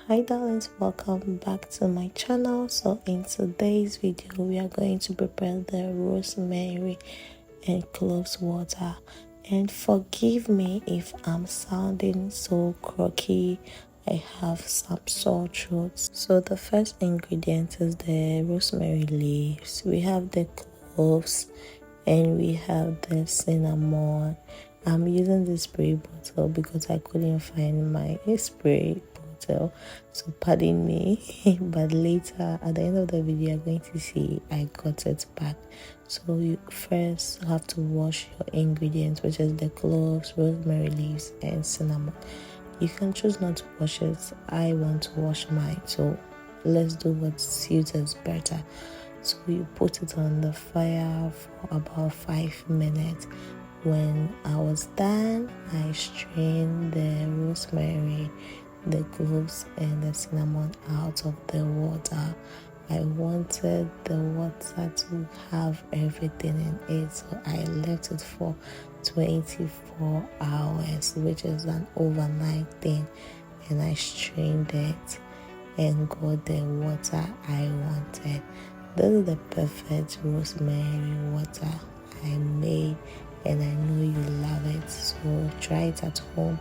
Hi darlings, welcome back to my channel. So in today's video we are going to prepare the rosemary and cloves water. And forgive me if I'm sounding so croaky, I have some sore throats. So the first ingredient is the rosemary leaves, we have the cloves, and we have the cinnamon. I'm using the spray bottle because I couldn't find my spray bottle, so pardon me. But later at the end of the video you're going to see I got it back. So you first have to wash your ingredients, which is the cloves, rosemary leaves and cinnamon. You can choose not to wash it. I want to wash mine, so let's do what suits us better. So you put it on the fire for about 5 minutes. When I was done, I strained the rosemary, the cloves and the cinnamon out of the water. I wanted the water to have everything in it, so I left it for 24 hours, which is an overnight thing, and I strained it and got the water I wanted. This is the perfect rosemary water I made, and I know you love it. So try it at home.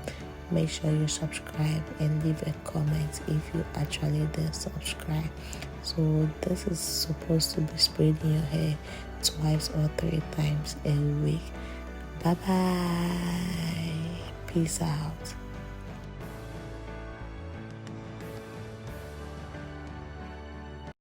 Make sure you subscribe and leave a comment if you actually did subscribe. So this is supposed to be sprayed in your hair 2 or 3 times a week. Bye bye. Peace out.